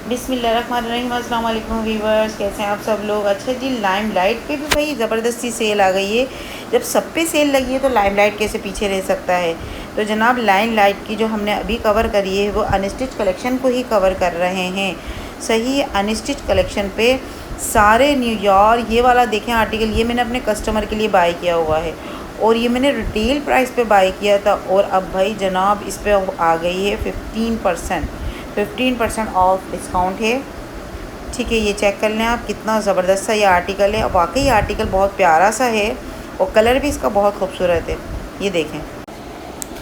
बिस्मिल्लाहिर्रहमानिर्रहीम। अस्सलाम वालेकुम वीवर्स, कैसे हैं आप सब लोग। अच्छा जी, लाइम लाइट पे भी भाई ज़बरदस्ती सेल आ गई है। जब सब पे सेल लगी है तो लाइम लाइट कैसे पीछे रह सकता है। तो जनाब, लाइम लाइट की जो हमने अभी कवर करी है वो अनस्टिच कलेक्शन को ही कवर कर रहे हैं। सही, अनस्टिच कलेक्शन पे सारे न्यूयॉर्क, ये वाला देखें आर्टिकल, ये मैंने अपने कस्टमर के लिए बाय किया हुआ है और ये मैंने रिटेल प्राइस पे बाय किया था। और अब भाई जनाब इस पर आ गई है 15% ऑफ डिस्काउंट है। ठीक है, ये चेक कर लें आप, कितना ज़बरदस्त सा ये आर्टिकल है। वाकई ये आर्टिकल बहुत प्यारा सा है और कलर भी इसका बहुत खूबसूरत है। ये देखें।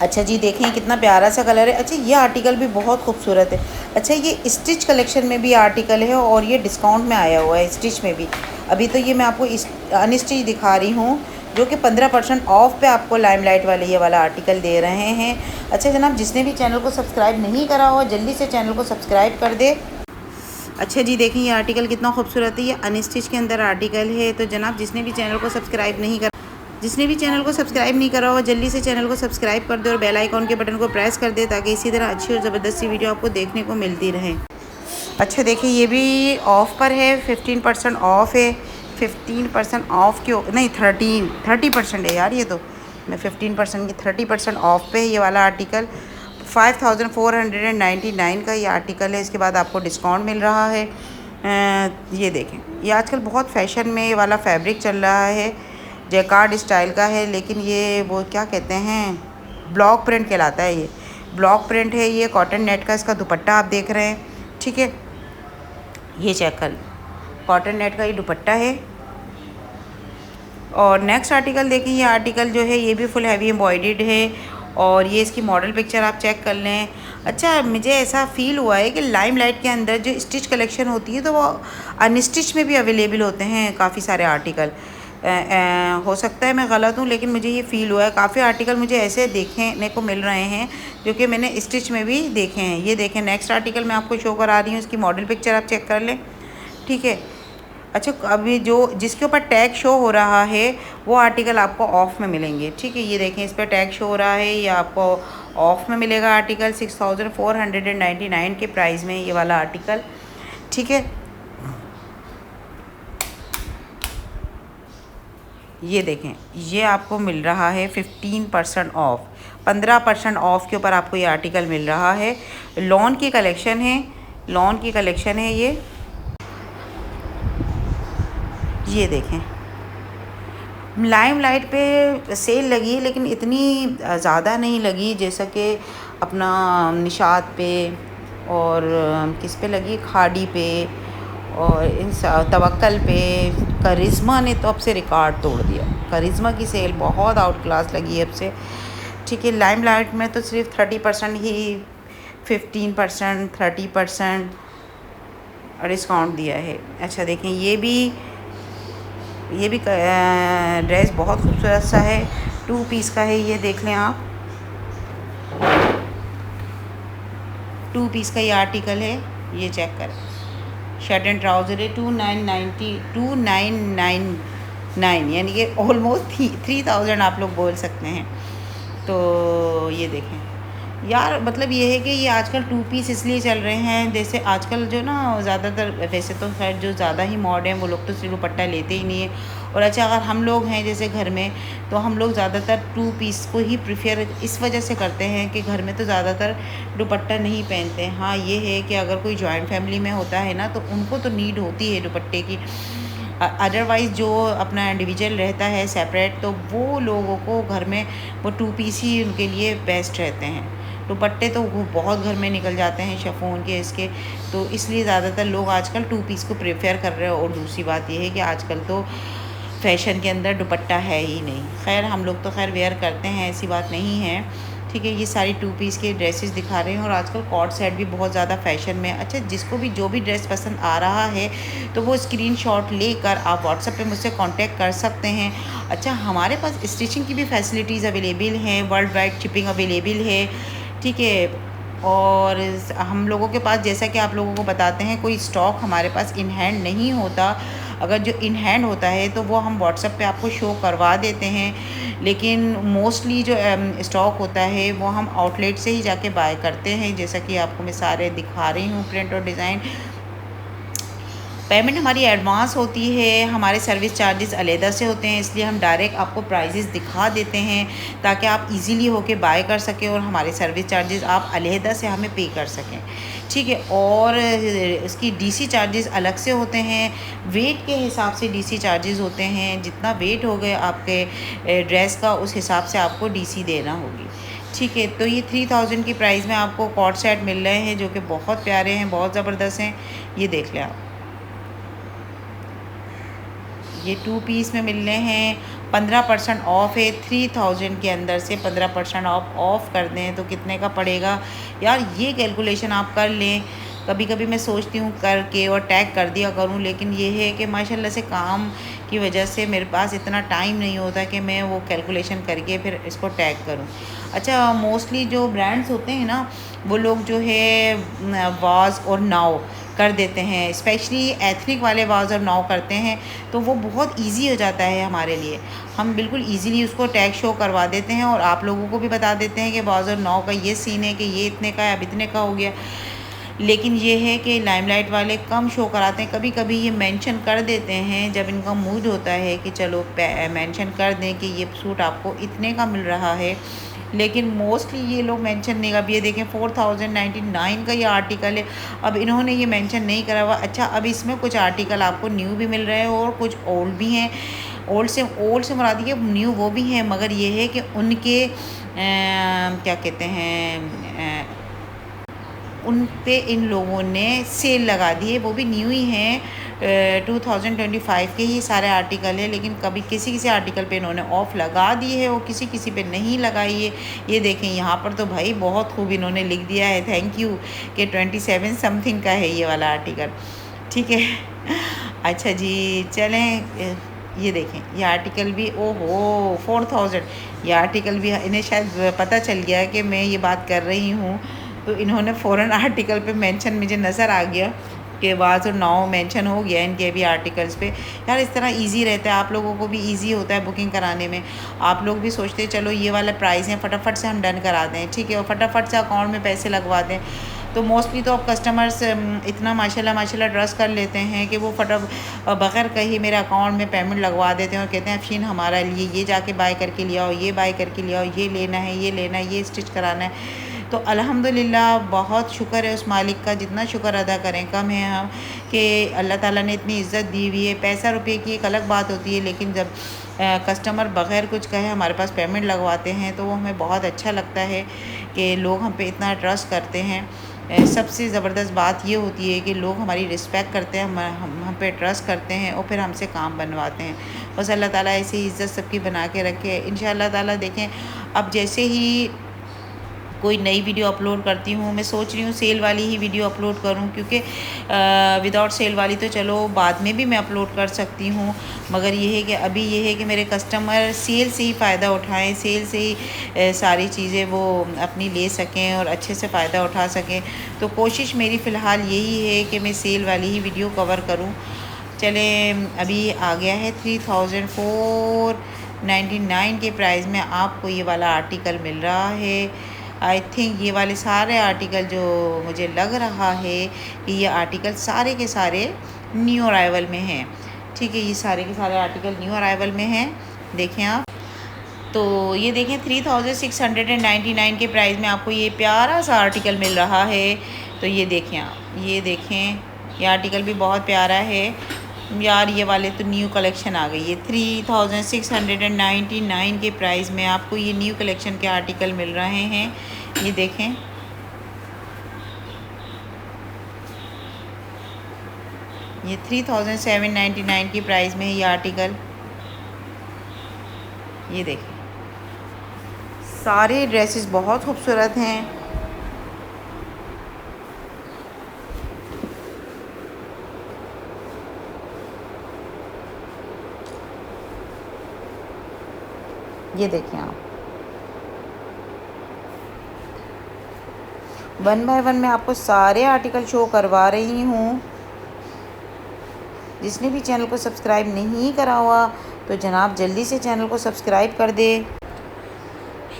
अच्छा जी, देखें कितना प्यारा सा कलर है। अच्छा, ये आर्टिकल भी बहुत खूबसूरत है। अच्छा, ये स्टिच कलेक्शन में भी आर्टिकल है और ये डिस्काउंट में आया हुआ है स्टिच में भी। अभी तो ये मैं आपको अनस्टिच दिखा रही हूँ जो कि 15% ऑफ पे आपको लाइम लाइट वाले ये वाला आर्टिकल दे रहे हैं। अच्छा जनाब, जिसने भी चैनल को सब्सक्राइब नहीं करा हो जल्दी से चैनल को सब्सक्राइब कर दे। अच्छा जी, देखें ये आर्टिकल कितना खूबसूरत है। ये अनस्टिच के अंदर आर्टिकल है। तो जनाब, जिसने भी चैनल को सब्सक्राइब नहीं करा हो जल्दी से चैनल को सब्सक्राइब कर दे और बेल आइकॉन के बटन को प्रेस कर दे ताकि इसी तरह अच्छी और ज़बरदस्त सी वीडियो आपको देखने को मिलती रहे। अच्छा देखिए, ये भी ऑफ़ पर है, 15% ऑफ़ है। 15% ऑफ़ क्यों नहीं, 30% है यार। ये तो मैं 15% की 30% ऑफ़ पे है ये वाला आर्टिकल। 5499 का ये आर्टिकल है। इसके बाद आपको डिस्काउंट मिल रहा है। ये देखें, ये आजकल बहुत फ़ैशन में ये वाला फैब्रिक चल रहा है। जैकार्ड स्टाइल का है, लेकिन ये वो क्या कहते हैं, ब्लॉक प्रिंट कहलाता है। ये ब्लॉक प्रिंट है। ये कॉटन नेट का इसका दुपट्टा आप देख रहे हैं। ठीक है, ये चेक कर, कॉटन नेट का ये दुपट्टा है। और नेक्स्ट आर्टिकल देखें, ये आर्टिकल जो है ये भी फुल हैवी एम्ब्रॉयडर्ड है और ये इसकी मॉडल पिक्चर आप चेक कर लें। अच्छा, मुझे ऐसा फ़ील हुआ है कि लाइम लाइट के अंदर जो स्टिच कलेक्शन होती है तो वो अनस्टिच में भी अवेलेबल होते हैं काफ़ी सारे आर्टिकल। हो सकता है मैं गलत हूँ, लेकिन मुझे ये फ़ील हुआ है काफ़ी आर्टिकल मुझे ऐसे देखने को मिल रहे हैं जो कि मैंने स्टिच में भी देखे हैं। ये देखें, नेक्स्ट आर्टिकल मैं आपको शो करा रही हूँ, इसकी मॉडल पिक्चर आप चेक कर लें। ठीक है। अच्छा, अभी जो जिसके ऊपर टैग शो हो रहा है वो आर्टिकल आपको ऑफ़ में मिलेंगे। ठीक है, ये देखें, इस पर टैग शो हो रहा है, ये आपको ऑफ़ में मिलेगा आर्टिकल 6499 के प्राइस में ये वाला आर्टिकल। ठीक है, ये देखें, ये आपको मिल रहा है 15% ऑफ़। 15% ऑफ़ के ऊपर आपको ये आर्टिकल मिल रहा है। लॉन की कलेक्शन है, लॉन की कलेक्शन है ये देखें। लाइम लाइट पे सेल लगी है, लेकिन इतनी ज़्यादा नहीं लगी जैसा कि अपना निशात पे और किस पे लगी, खाड़ी पे और इन तवक्कल पे। करिश्मा ने तो अब से रिकॉर्ड तोड़ दिया। करिश्मा की सेल बहुत आउट क्लास लगी है अब से। ठीक है, लाइम लाइट में तो सिर्फ 30% ही, 15%, 30% डिस्काउंट दिया है। अच्छा देखें, ये भी ड्रेस बहुत खूबसूरत सा है। 2 पीस का है, ये देख लें आप। 2 पीस का ये आर्टिकल है, ये चेक करें। शर्ट एंड ट्राउज़र है। 2999, यानी कि ऑलमोस्ट 3000 आप लोग बोल सकते हैं। तो ये देखें यार, मतलब ये है कि ये आजकल 2 पीस इसलिए चल रहे हैं, जैसे आजकल जो ना ज़्यादातर, वैसे तो खैर जो ज़्यादा ही मॉड हैं वो लोग तो सिर्फ दुपट्टा लेते ही नहीं है। और अच्छा, अगर हम लोग हैं जैसे घर में, तो हम लोग ज़्यादातर 2 पीस को ही प्रेफर इस वजह से करते हैं कि घर में तो ज़्यादातर दुपट्टा नहीं पहनते। हाँ, ये है कि अगर कोई जॉइंट फैमिली में होता है ना, तो उनको तो नीड होती है दुपट्टे की। अदरवाइज़ जो अपना इंडिविजुअल रहता है सेपरेट, तो वो लोगों को घर में वो 2 पीस ही उनके लिए बेस्ट रहते हैं। दुपट्टे तो वो बहुत घर में निकल जाते हैं शिफॉन के, इसके। तो इसलिए ज़्यादातर लोग आजकल 2 पीस को प्रेफर कर रहे हैं। और दूसरी बात ये है कि आजकल तो फ़ैशन के अंदर दुपट्टा है ही नहीं। खैर, हम लोग तो खैर वेयर करते हैं, ऐसी बात नहीं है। ठीक है, ये सारी 2 पीस के ड्रेसेस दिखा रहे हैं और आजकल कॉर्ड सेट भी बहुत ज़्यादा फ़ैशन में। अच्छा, जिसको भी जो भी ड्रेस पसंद आ रहा है तो वो स्क्रीनशॉट लेकर आप व्हाट्सएप पे मुझसे कांटेक्ट कर सकते हैं। अच्छा, हमारे पास स्टिचिंग की भी फैसिलिटीज़ अवेलेबल हैं, वर्ल्ड वाइड शिपिंग अवेलेबल है। ठीक है, और हम लोगों के पास, जैसा कि आप लोगों को बताते हैं, कोई स्टॉक हमारे पास इन हैंड नहीं होता। अगर जो इन हैंड होता है तो वो हम व्हाट्सएप पे आपको शो करवा देते हैं, लेकिन मोस्टली जो स्टॉक होता है वो हम आउटलेट से ही जाके बाय करते हैं। जैसा कि आपको मैं सारे दिखा रही हूँ प्रिंट और डिज़ाइन। पेमेंट हमारी एडवांस होती है, हमारे सर्विस चार्जेस अलहदा से होते हैं, इसलिए हम डायरेक्ट आपको प्राइजेस दिखा देते हैं ताकि आप इजीली होके बाय कर सकें और हमारे सर्विस चार्जेस आप अलहदा से हमें पे कर सकें, ठीक है। और इसकी डीसी चार्जेस अलग से होते हैं, वेट के हिसाब से डीसी चार्जेस होते हैं। जितना वेट हो गए आपके ड्रेस का उस हिसाब से आपको डीसी देना होगी, ठीक है। तो ये 3000 की प्राइस में आपको कॉर्ड सेट मिल रहे हैं जो कि बहुत प्यारे हैं, बहुत ज़बरदस्त हैं। ये देख लें आप, ये 2 पीस में मिल रहे हैं। 15% ऑफ़ है। 3000 के अंदर से 15% ऑफ़ कर दें तो कितने का पड़ेगा यार, ये कैलकुलेशन आप कर लें। कभी कभी मैं सोचती हूँ करके और टैग कर दिया करूँ, लेकिन ये है कि माशाल्लाह से काम की वजह से मेरे पास इतना टाइम नहीं होता कि मैं वो कैलकुलेशन करके फिर इसको टैग करूँ। अच्छा, मोस्टली जो ब्रांड्स होते हैं ना, वो लोग जो है वाज और नाव कर देते हैं, स्पेशली एथनिक वाले वाज और नाव करते हैं, तो वो बहुत इजी हो जाता है हमारे लिए। हम बिल्कुल इजीली उसको टैग शो करवा देते हैं और आप लोगों को भी बता देते हैं कि वाज और नाव का ये सीन है कि ये इतने का है, अब इतने का हो गया। लेकिन ये है कि लाइमलाइट वाले कम शो कराते हैं, कभी कभी ये मेंशन कर देते हैं जब इनका मूड होता है कि चलो मेंशन कर दें कि ये सूट आपको इतने का मिल रहा है, लेकिन मोस्टली ये लोग मेंशन नहीं। अब ये देखें 4099 का ये आर्टिकल है, अब इन्होंने ये मेंशन नहीं करा हुआ। अच्छा, अब इसमें कुछ आर्टिकल आपको न्यू भी मिल रहे हैं और कुछ ओल्ड भी हैं। ओल्ड से मुराद ये न्यू वो भी हैं, मगर ये है कि उनके क्या कहते हैं, उन पे इन लोगों ने सेल लगा दी है, वो भी न्यू ही हैं। 2025 के ही सारे आर्टिकल है, लेकिन कभी किसी किसी आर्टिकल पे इन्होंने ऑफ़ लगा दी है और किसी किसी पे नहीं लगाई है। ये देखें यहाँ पर तो भाई बहुत खूब इन्होंने लिख दिया है, थैंक यू, कि 27 समथिंग का है ये वाला आर्टिकल, ठीक है। अच्छा जी, चलें, ये देखें ये आर्टिकल भी, ओहो 4000, ये आर्टिकल भी इन्हें शायद पता चल गया कि मैं ये बात कर रही हूँ, तो इन्होंने फ़ौरन आर्टिकल पे मेंशन, मुझे नज़र आ गया कि वाज और नाउ मेंशन हो गया इनके भी आर्टिकल्स पे। यार इस तरह इजी रहता है, आप लोगों को भी इजी होता है बुकिंग कराने में। आप लोग भी सोचते हैं चलो ये वाला प्राइस है, फटाफट से हम डन करा दें, ठीक है, और फटाफट से अकाउंट में पैसे लगवा दें। तो मोस्टली तो अब कस्टमर्स इतना माशाल्लाह ट्रस्ट कर लेते हैं कि वो बग़ैर कहीं मेरे अकाउंट में पेमेंट लगवा देते हैं और कहते हैं अफशीन हमारा लिए ये जाके बाय करके ले आओ, ये बाय करके ले आओ, ये लेना है, ये लेना है, ये स्टिच कराना है। तो अल्हम्दुलिल्लाह बहुत शुक्र है उस मालिक का, जितना शुक्र अदा करें कम है हम, कि अल्लाह ताला ने इतनी इज़्ज़त दी हुई है। पैसा रुपये की एक अलग बात होती है, लेकिन जब कस्टमर बग़ैर कुछ कहे हमारे पास पेमेंट लगवाते हैं तो वो हमें बहुत अच्छा लगता है कि लोग हम पे इतना ट्रस्ट करते हैं। सबसे ज़बरदस्त बात ये होती है कि लोग हमारी रिस्पेक्ट करते हैं, हम पे ट्रस्ट करते हैं और फिर हमसे काम बनवाते हैं। बस अल्लाह ताला ऐसी इज़्ज़त सबकी बना के रखे इंशाअल्लाह ताला। देखें, अब जैसे ही कोई नई वीडियो अपलोड करती हूँ, मैं सोच रही हूँ सेल वाली ही वीडियो अपलोड करूँ, क्योंकि विदाउट सेल वाली तो चलो बाद में भी मैं अपलोड कर सकती हूँ, मगर ये है कि अभी ये है कि मेरे कस्टमर सेल से ही फ़ायदा उठाएं, सेल से ही सारी चीज़ें वो अपनी ले सकें और अच्छे से फ़ायदा उठा सकें। तो कोशिश मेरी फ़िलहाल यही है कि मैं सेल वाली ही वीडियो कवर करूँ। चलें, अभी आ गया है 3499 के प्राइस में आपको ये वाला आर्टिकल मिल रहा है। आई थिंक ये वाले सारे आर्टिकल जो मुझे लग रहा है कि ये आर्टिकल सारे के सारे न्यू अराइवल में हैं, ठीक है, ये सारे के सारे आर्टिकल न्यू अराइवल में हैं। देखें आप, तो ये देखें 3699 के प्राइस में आपको ये प्यारा सा आर्टिकल मिल रहा है। तो ये देखें आप, ये देखें, ये आर्टिकल भी बहुत प्यारा है यार। ये वाले तो न्यू कलेक्शन आ गई है। 3699 के प्राइस में आपको ये न्यू कलेक्शन के आर्टिकल मिल रहे हैं। ये देखें, ये 3799 की प्राइस में है ये आर्टिकल। ये देखें, सारे ड्रेसेस बहुत खूबसूरत हैं। ये देखें आप, 1 बाय 1 मैं आपको सारे आर्टिकल शो करवा रही हूँ। जिसने भी चैनल को सब्सक्राइब नहीं करा हुआ तो जनाब जल्दी से चैनल को सब्सक्राइब कर दे।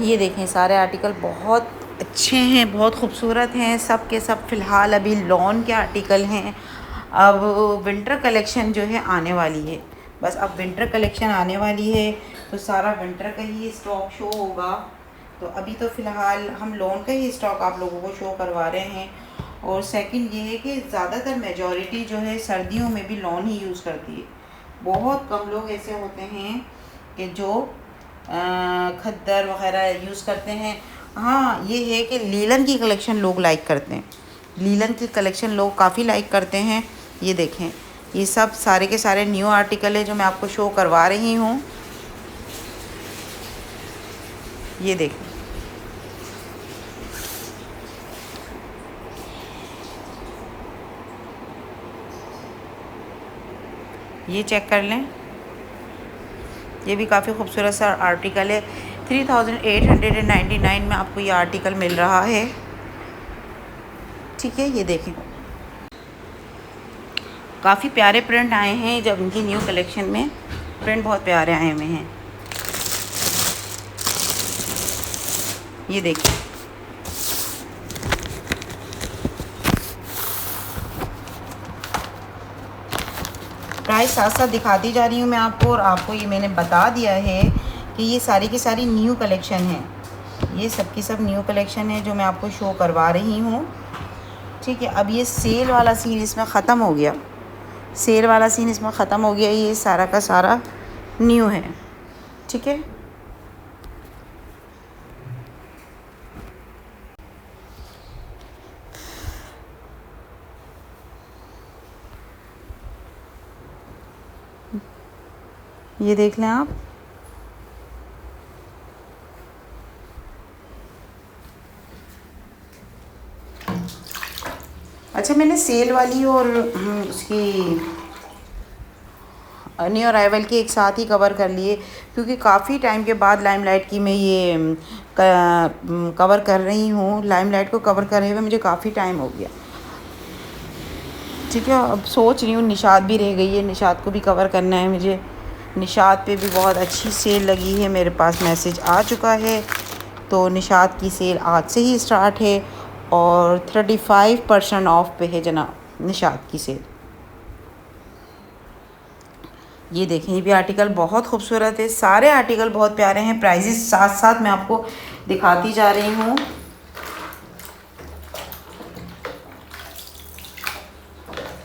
ये देखें सारे आर्टिकल बहुत अच्छे हैं, बहुत खूबसूरत हैं, सब के सब फ़िलहाल अभी लॉन के आर्टिकल हैं। अब विंटर कलेक्शन जो है आने वाली है, बस अब विंटर कलेक्शन आने वाली है तो सारा विंटर का ही स्टॉक शो होगा। तो अभी तो फ़िलहाल हम लॉन का ही स्टॉक आप लोगों को शो करवा रहे हैं। और सेकंड ये है कि ज़्यादातर मेजॉरिटी जो है सर्दियों में भी लॉन ही यूज़ करती है। बहुत कम लोग ऐसे होते हैं कि जो खद्दर वग़ैरह यूज़ करते हैं। हाँ, ये है कि लीलन की कलेक्शन लोग लाइक करते हैं, लीलन की कलेक्शन लोग काफ़ी लाइक करते हैं। ये देखें, ये सब सारे के सारे न्यू आर्टिकल है जो मैं आपको शो करवा रही हूँ। ये देखें, ये चेक कर लें, ये भी काफ़ी खूबसूरत सा आर्टिकल है। 3899 में आपको ये आर्टिकल मिल रहा है। ठीक है, ये देखें काफ़ी प्यारे प्रिंट आए हैं जब इनकी न्यू कलेक्शन में प्रिंट बहुत प्यारे आए हुए हैं। ये देखिए, प्राइस साथ साथ दिखाती जा रही हूँ मैं आपको, और आपको ये मैंने बता दिया है कि ये सारी की सारी न्यू कलेक्शन है। ये सब की सब न्यू कलेक्शन है जो मैं आपको शो करवा रही हूँ। ठीक है, अब ये सेल वाला सीन इसमें ख़त्म हो गया, सेल वाला सीन इसमें ख़त्म हो गया। ये सारा का सारा न्यू है। ठीक है, ये देख लें आप। अच्छा, मैंने सेल वाली और उसकी न्यू अराइवल की एक साथ ही कवर कर लिए, क्योंकि काफ़ी टाइम के बाद लाइमलाइट की मैं ये कवर कर रही हूँ। लाइमलाइट को कवर करे हुए मुझे काफ़ी टाइम हो गया। ठीक है, अब सोच रही हूँ निशात भी रह गई है, निशात को भी कवर करना है मुझे। निशात पे भी बहुत अच्छी सेल लगी है, मेरे पास मैसेज आ चुका है। तो निशात की सेल आज से ही स्टार्ट है और 35% ऑफ पे है जनाब निशात की सेल। ये देखें, ये भी आर्टिकल बहुत खूबसूरत है, सारे आर्टिकल बहुत प्यारे हैं। प्राइजेस साथ साथ मैं आपको दिखाती जा रही हूँ।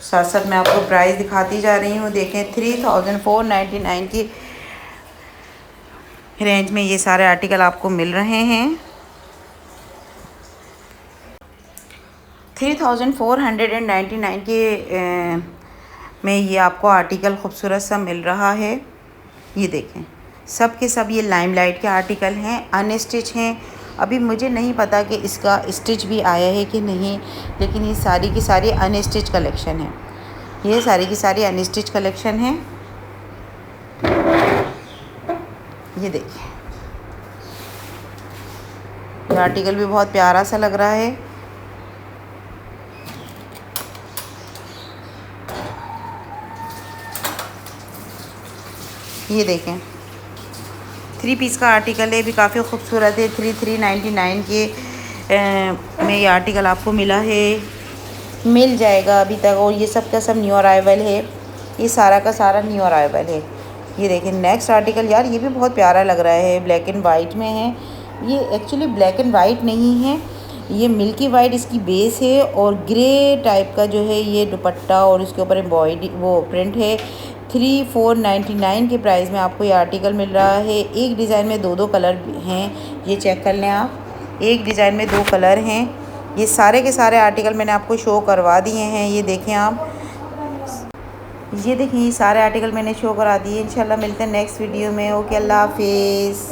साथ साथ मैं आपको प्राइस दिखाती जा रही हूँ। देखें, 3499 की रेंज में ये सारे आर्टिकल आपको मिल रहे हैं। 3499 के में ये आपको आर्टिकल खूबसूरत सा मिल रहा है। ये देखें, सब के सब ये लाइमलाइट के आर्टिकल हैं, अनस्टिच हैं। अभी मुझे नहीं पता कि इसका स्टिच भी आया है कि नहीं, लेकिन ये सारी की सारी अनस्टिच कलेक्शन है। ये सारी की सारी अनस्टिच कलेक्शन है। ये देखिए, ये आर्टिकल भी बहुत प्यारा सा लग रहा है। ये देखें, 3 पीस का आर्टिकल है, भी काफ़ी खूबसूरत है। 3399 के में ये आर्टिकल आपको मिला है, मिल जाएगा अभी तक। और ये सब का सब न्यू अराइवल है, ये सारा का सारा न्यू अराइवल है। ये देखें नेक्स्ट आर्टिकल, यार ये भी बहुत प्यारा लग रहा है, ब्लैक एंड वाइट में है। ये एक्चुअली ब्लैक एंड वाइट नहीं है, ये मिल्की वाइट इसकी बेस है और ग्रे टाइप का जो है ये दुपट्टा और उसके ऊपर एम्ब्रॉयडरी वो प्रिंट है। 3499 के प्राइस में आपको ये आर्टिकल मिल रहा है। एक डिज़ाइन में दो कलर हैं, ये चेक कर लें आप, एक डिज़ाइन में 2 कलर हैं। ये सारे के सारे आर्टिकल मैंने आपको शो करवा दिए हैं। ये देखें आप, ये देखें, ये सारे आर्टिकल मैंने शो करा दिए। इंशाल्लाह मिलते हैं नेक्स्ट वीडियो में। ओके, अल्लाह हाफिज़।